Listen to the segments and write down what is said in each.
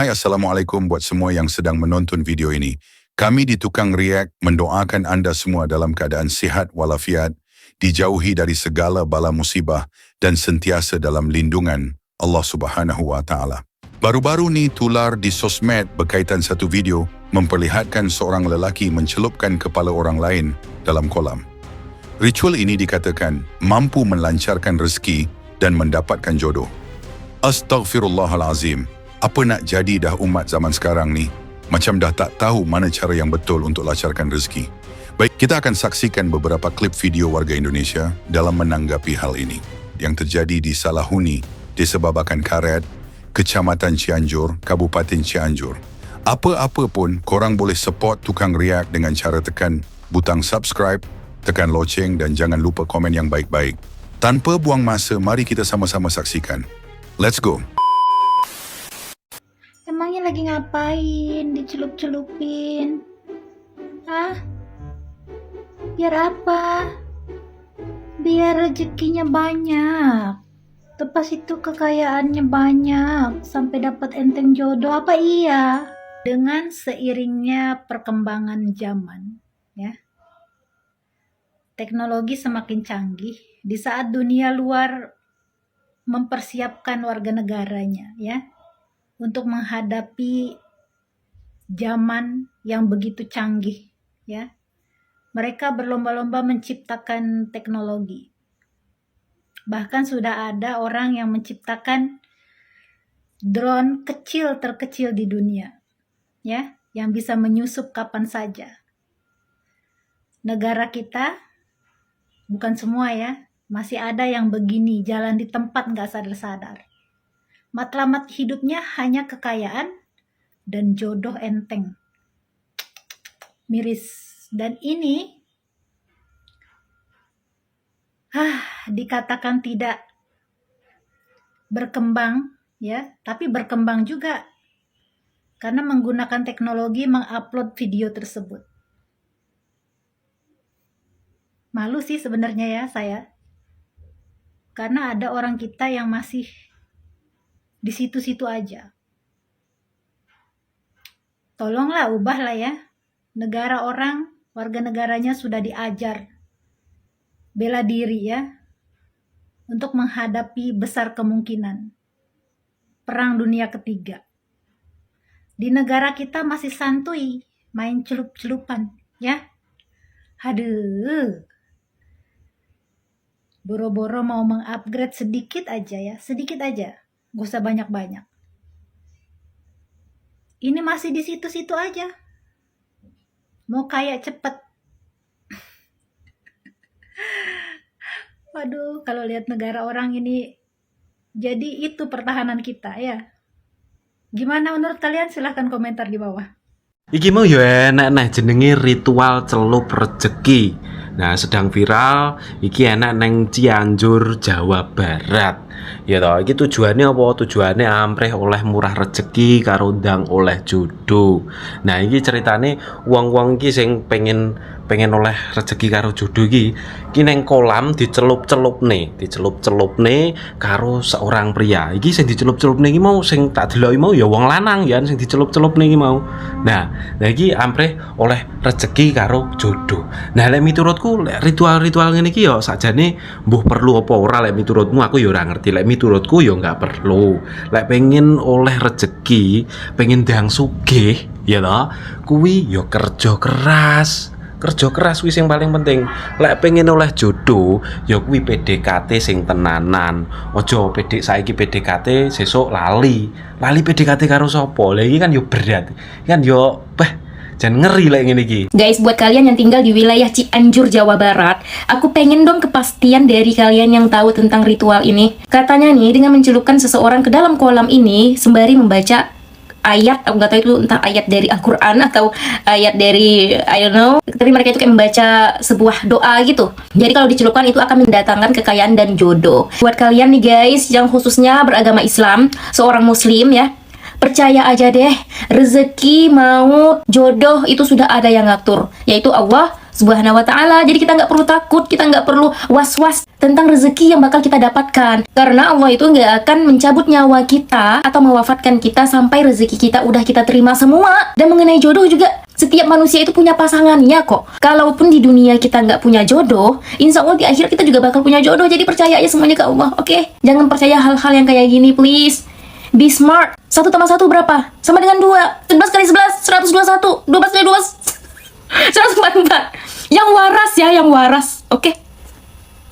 Hai Assalamualaikum buat semua yang sedang menonton video ini. Kami di Tukang React mendoakan anda semua dalam keadaan sihat walafiat, dijauhi dari segala bala musibah dan sentiasa dalam lindungan Allah Subhanahu wa Ta'ala. Baru-baru ni tular di sosmed berkaitan satu video memperlihatkan seorang lelaki mencelupkan kepala orang lain dalam kolam. Ritual ini dikatakan mampu melancarkan rezeki dan mendapatkan jodoh. Astaghfirullahalazim. Apa nak jadi dah umat zaman sekarang ni? Macam dah tak tahu mana cara yang betul untuk lancarkan rezeki. Baik, kita akan saksikan beberapa klip video warga Indonesia dalam menanggapi hal ini. Yang terjadi di Salahuni, Desa Babakan Karet, Kecamatan Cianjur, Kabupaten Cianjur. Apa-apa pun, korang boleh support Tukang React dengan cara tekan butang subscribe, tekan loceng dan jangan lupa komen yang baik-baik. Tanpa buang masa, mari kita sama-sama saksikan. Let's go! Emangnya lagi ngapain dicelup-celupin? Hah? Biar apa? Biar rezekinya banyak. Lepas itu kekayaannya banyak sampai dapat enteng jodoh, apa iya? Dengan seiringnya perkembangan zaman, ya. Teknologi semakin canggih di saat dunia luar mempersiapkan warga negaranya, ya, untuk menghadapi zaman yang begitu canggih, ya. Mereka berlomba-lomba menciptakan teknologi. Bahkan sudah ada orang yang menciptakan drone kecil terkecil di dunia, ya, yang bisa menyusup kapan saja. Negara kita, bukan semua ya, masih ada yang begini, jalan di tempat nggak sadar-sadar. Matlamat hidupnya hanya kekayaan dan jodoh enteng. Miris. Dan ini dikatakan tidak berkembang, ya, tapi berkembang juga karena menggunakan teknologi mengupload video tersebut. Malu sih sebenarnya ya saya, karena ada orang kita yang masih di situ-situ aja. Tolonglah ubahlah ya. Negara orang, warga negaranya sudah diajar bela diri ya, untuk menghadapi besar kemungkinan Perang Dunia Ketiga. Di negara kita masih santuy main celup-celupan ya. Aduh. Boro-boro mau mengupgrade sedikit aja ya, sedikit aja. Gak usah banyak-banyak. Ini masih di situ-situ aja. Mau kaya cepet. Waduh, kalau lihat negara orang ini, jadi itu pertahanan kita ya. Gimana menurut kalian? Silahkan komentar di bawah. Iki mau ya enak nah jenenge ritual celup rezeki. Nah, sedang viral iki enak neng Cianjur, Jawa Barat. Ya toh, iki tujuannya apa? Tujuannya ampreh oleh murah rezeki karo ndang oleh jodoh. Nah, iki ceritane wong-wong iki sing pengen oleh rezeki karo jodoh iki neng kolam dicelup-celupne karo seorang pria. Iki sing dicelup-celupne iki mau sing tak deloki mau ya wong lanang ya sing dicelup-celupne iki mau. Nah iki ampreh oleh rezeki karo jodoh. Nah, lek miturutku ritual-ritual ngene iki ya sakjane mbuh perlu apa ora, lek miturutmu aku ya ora ngerti. Lek miturutku ya enggak perlu. Lek pengen oleh rezeki, pengen ndang sugih ya toh, kuwi ya kerja keras kuwi sing paling penting. Lek pengen oleh jodoh ya kuwi PDKT sing tenanan. Ojo saiki PDKT sesuk lali PDKT karo sapa. Lah iki kan yo berat. Kan yo jangan ngeri lek ngene iki. Guys, buat kalian yang tinggal di wilayah Cianjur, Jawa Barat, aku pengen dong kepastian dari kalian yang tahu tentang ritual ini. Katanya nih, dengan mencelupkan seseorang ke dalam kolam ini sembari membaca ayat, aku nggak tahu itu entah ayat dari Al-Quran atau ayat dari I don't know, tapi mereka itu kayak membaca sebuah doa gitu. Jadi kalau dicelupkan itu akan mendatangkan kekayaan dan jodoh. Buat kalian nih guys yang khususnya beragama Islam, seorang muslim ya, percaya aja deh, rezeki mau jodoh itu sudah ada yang ngatur, yaitu Allah Subhanahu wa Ta'ala. Jadi kita nggak perlu takut, kita nggak perlu was-was. tentang rezeki yang bakal kita dapatkan. Karena Allah itu nggak akan mencabut nyawa kita atau mewafatkan kita sampai rezeki kita udah kita terima semua. Dan mengenai jodoh juga, setiap manusia itu punya pasangannya kok. Kalaupun di dunia kita nggak punya jodoh, insya Allah di akhir kita juga bakal punya jodoh. Jadi percaya aja semuanya ke Allah, oke? Jangan percaya hal-hal yang kayak gini, please. Be smart. 1 tambah 1 berapa? Sama dengan 2. 11 kali 11, 121. 12 kali 12, 144. Yang waras ya, yang waras. Oke?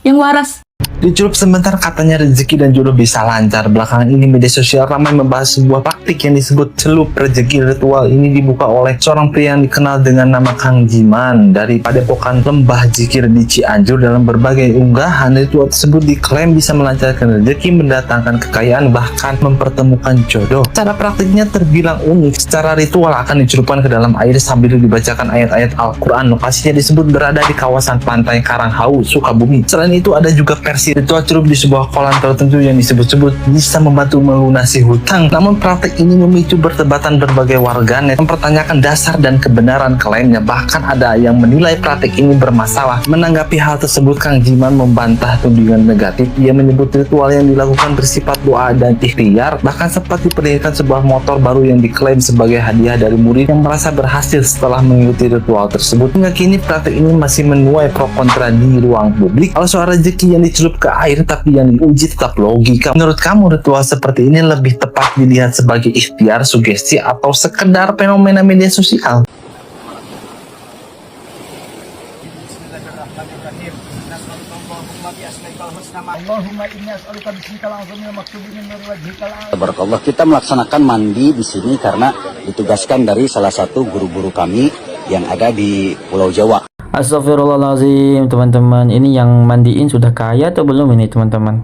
Yang waras. Dicelup sebentar katanya rezeki dan jodoh bisa lancar. Belakangan ini media sosial ramai membahas sebuah praktik yang disebut celup rezeki. Ritual ini dibuka oleh seorang pria yang dikenal dengan nama Kang Jiman dari Padepokan Lembah Jikir di Cianjur. Dalam berbagai unggahan, ritual tersebut diklaim bisa melancarkan rezeki, mendatangkan kekayaan, bahkan mempertemukan jodoh. Cara praktiknya terbilang unik. Secara ritual akan dicelupkan ke dalam air sambil dibacakan ayat-ayat Al-Quran. Lokasinya disebut berada di kawasan pantai Karanghau, Sukabumi. Selain itu ada juga versi ritual celup di sebuah kolam tertentu yang disebut-sebut bisa membantu melunasi hutang. Namun praktik ini memicu perdebatan berbagai warganet mempertanyakan dasar dan kebenaran klaimnya. Bahkan ada yang menilai praktik ini bermasalah. Menanggapi hal tersebut, Kang Jiman membantah tudingan negatif. Ia menyebut ritual yang dilakukan bersifat doa dan ikhtiar. Bahkan sempat diperlihatkan sebuah motor baru yang diklaim sebagai hadiah dari murid yang merasa berhasil setelah mengikuti ritual tersebut. Hingga kini praktik ini masih menuai pro kontra di ruang publik. Kalau soal rezeki yang dicelup ke air tapi yang diuji tetap logika. Menurut kamu ritual seperti ini lebih tepat dilihat sebagai ikhtiar, sugesti, atau sekedar fenomena media sosial? Tabarakallah, kita melaksanakan mandi di sini karena ditugaskan dari salah satu guru-guru kami yang ada di Pulau Jawa. Astagfirullahaladzim, teman-teman. Ini yang mandiin sudah kaya atau belum ini, teman-teman?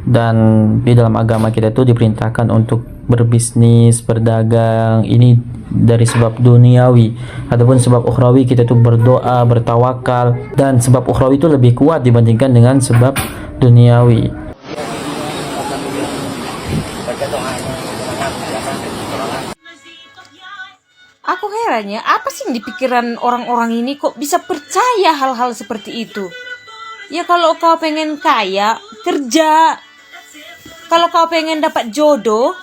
Dan di dalam agama kita itu diperintahkan untuk berbisnis, berdagang. Ini dari sebab duniawi. Adapun sebab ukhrawi, kita itu berdoa, bertawakal. Dan sebab ukhrawi itu lebih kuat dibandingkan dengan sebab duniawi. Aku herannya, apa sih yang di pikiran orang-orang ini kok bisa percaya hal-hal seperti itu? Ya kalau kau pengen kaya, kerja. Kalau kau pengen dapat jodoh,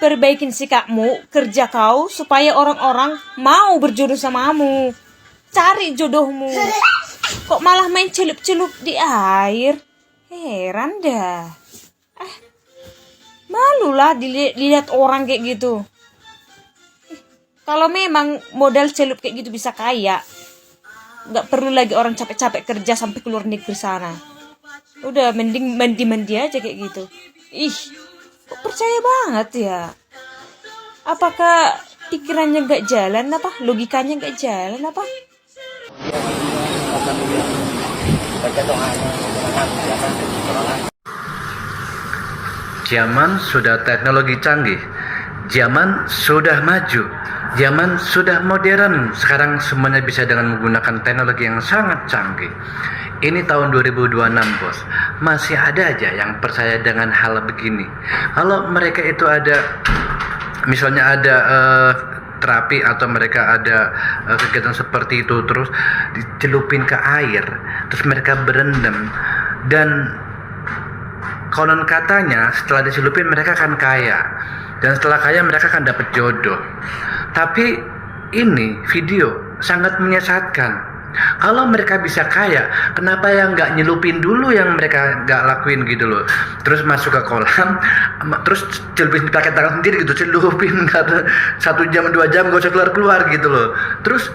perbaikin sikapmu, kerja kau supaya orang-orang mau berjodoh samamu. Cari jodohmu. Kok malah main celup-celup di air? Heran dah. Malulah dilihat orang kayak gitu. Kalau memang modal celup kayak gitu bisa kaya, nggak perlu lagi orang capek-capek kerja sampai keluar negeri sana. Udah mending mandi-mandi aja kayak gitu. Ih, kok percaya banget ya? Apakah pikirannya nggak jalan apa? Logikanya nggak jalan apa? Zaman sudah teknologi canggih, zaman sudah maju, zaman sudah modern. Sekarang semuanya bisa dengan menggunakan teknologi yang sangat canggih. Ini tahun 2026, bos. Masih ada aja yang percaya dengan hal begini. Kalau mereka itu ada, misalnya ada terapi atau mereka ada kegiatan seperti itu, terus dicelupin ke air, terus mereka berendam, dan konon katanya setelah dicelupin mereka akan kaya, dan setelah kaya mereka akan dapat jodoh. Tapi ini video sangat menyesatkan. Kalau mereka bisa kaya, kenapa yang nggak nyelupin dulu yang mereka nggak lakuin gitu loh? Terus masuk ke kolam, terus celupin pakai tangan sendiri gitu, celupin 1 jam 2 jam gak usah keluar gitu loh. Terus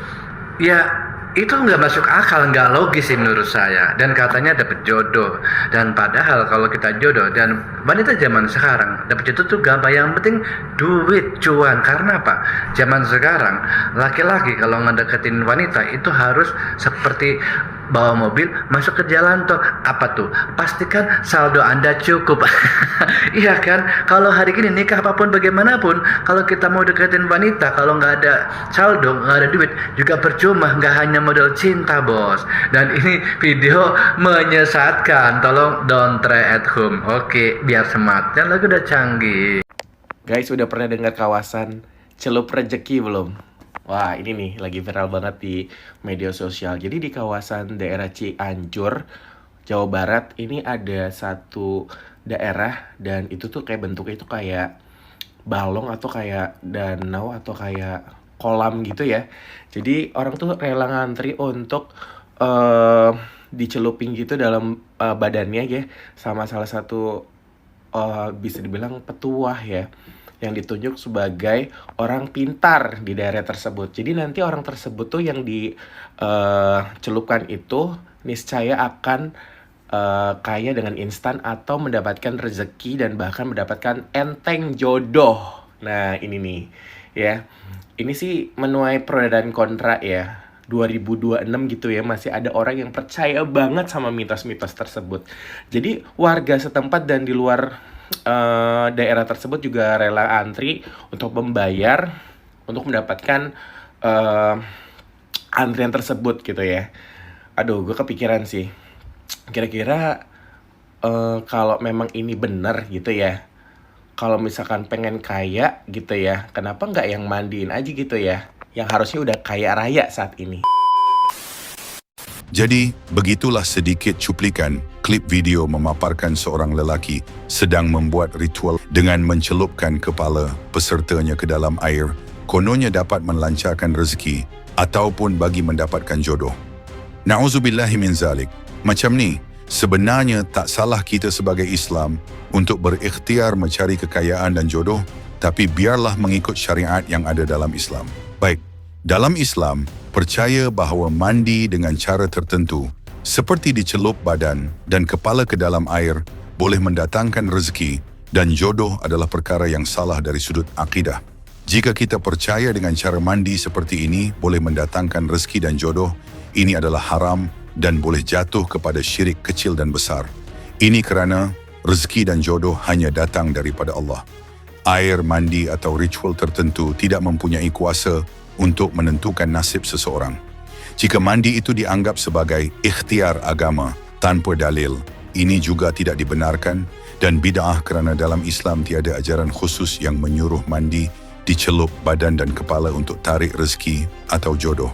ya itu nggak masuk akal, nggak logis sih menurut saya. Dan katanya dapat jodoh, dan padahal kalau kita jodoh dan wanita zaman sekarang dapat jodoh tuh gampang, yang penting duit, cuan. Karena apa? Zaman sekarang laki-laki kalau ngedeketin wanita itu harus seperti bawa mobil masuk ke jalan tol. Apa tuh? Pastikan saldo Anda cukup. Iya kan? Kalau hari ini nikah apapun bagaimanapun, kalau kita mau deketin wanita, kalau nggak ada saldo, nggak ada duit, juga percuma. Nggak hanya modal cinta, bos. Dan ini video menyesatkan. Tolong don't try at home. Oke, biar smart. Dan lagu udah canggih. Guys, udah pernah dengar kawasan celup rezeki belum? Wah, ini nih lagi viral banget di media sosial. Jadi di kawasan daerah Cianjur Jawa Barat ini ada satu daerah dan itu tuh kayak bentuknya itu kayak balong atau kayak danau atau kayak kolam gitu ya. Jadi orang tuh rela ngantri untuk dicelupin gitu dalam badannya ya sama salah satu bisa dibilang petuah ya yang ditunjuk sebagai orang pintar di daerah tersebut. Jadi nanti orang tersebut tuh yang dicelupkan itu niscaya akan kaya dengan instan atau mendapatkan rezeki dan bahkan mendapatkan enteng jodoh. Nah ini nih ya, ini sih menuai pro dan kontra ya. 2026 gitu ya, masih ada orang yang percaya banget sama mitos-mitos tersebut. Jadi warga setempat dan di luar daerah tersebut juga rela antri untuk membayar untuk mendapatkan antrian tersebut gitu ya. Aduh, gue kepikiran sih. Kira-kira kalau memang ini benar gitu ya, kalau misalkan pengen kaya gitu ya, kenapa nggak yang mandiin aja gitu ya, yang harusnya udah kaya raya saat ini. Jadi, begitulah sedikit cuplikan klip video memaparkan seorang lelaki sedang membuat ritual dengan mencelupkan kepala pesertanya ke dalam air, kononnya dapat melancarkan rezeki ataupun bagi mendapatkan jodoh. Na'udzubillahi min zalik. Macam ni, sebenarnya tak salah kita sebagai Islam untuk berikhtiar mencari kekayaan dan jodoh, tapi biarlah mengikut syariat yang ada dalam Islam. Baik, dalam Islam, percaya bahawa mandi dengan cara tertentu, seperti dicelup badan dan kepala ke dalam air, boleh mendatangkan rezeki dan jodoh adalah perkara yang salah dari sudut akidah. Jika kita percaya dengan cara mandi seperti ini boleh mendatangkan rezeki dan jodoh, ini adalah haram dan boleh jatuh kepada syirik kecil dan besar. Ini kerana rezeki dan jodoh hanya datang daripada Allah. Air mandi atau ritual tertentu tidak mempunyai kuasa untuk menentukan nasib seseorang. Jika mandi itu dianggap sebagai ikhtiar agama tanpa dalil, ini juga tidak dibenarkan dan bid'ah kerana dalam Islam tiada ajaran khusus yang menyuruh mandi, dicelup badan dan kepala untuk tarik rezeki atau jodoh.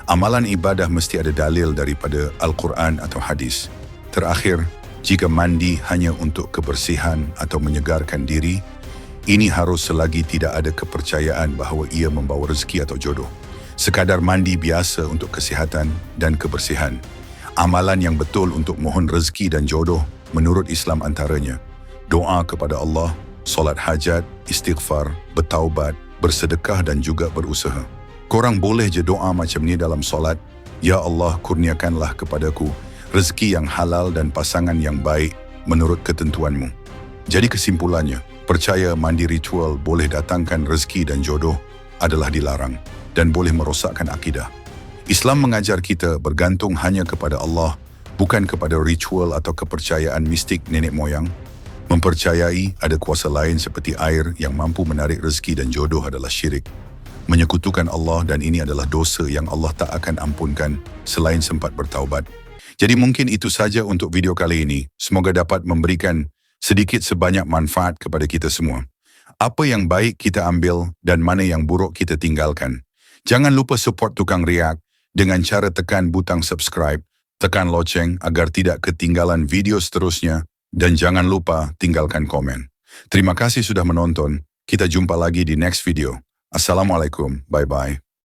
Amalan ibadah mesti ada dalil daripada Al-Quran atau hadis. Terakhir, jika mandi hanya untuk kebersihan atau menyegarkan diri, ini harus selagi tidak ada kepercayaan bahawa ia membawa rezeki atau jodoh. Sekadar mandi biasa untuk kesihatan dan kebersihan. Amalan yang betul untuk mohon rezeki dan jodoh menurut Islam antaranya doa kepada Allah, solat hajat, istighfar, bertaubat, bersedekah dan juga berusaha. Korang boleh je doa macam ni dalam solat, Ya Allah kurniakanlah kepadaku rezeki yang halal dan pasangan yang baik menurut ketentuanmu. Jadi kesimpulannya, percaya mandi ritual boleh datangkan rezeki dan jodoh adalah dilarang dan boleh merosakkan akidah. Islam mengajar kita bergantung hanya kepada Allah, bukan kepada ritual atau kepercayaan mistik nenek moyang. Mempercayai ada kuasa lain seperti air yang mampu menarik rezeki dan jodoh adalah syirik. Menyekutukan Allah dan ini adalah dosa yang Allah tak akan ampunkan selain sempat bertaubat. Jadi mungkin itu saja untuk video kali ini. Semoga dapat memberikan sedikit sebanyak manfaat kepada kita semua. Apa yang baik kita ambil dan mana yang buruk kita tinggalkan. Jangan lupa support Tukang Riak dengan cara tekan butang subscribe, tekan loceng agar tidak ketinggalan video seterusnya dan jangan lupa tinggalkan komen. Terima kasih sudah menonton. Kita jumpa lagi di next video. Assalamualaikum. Bye-bye.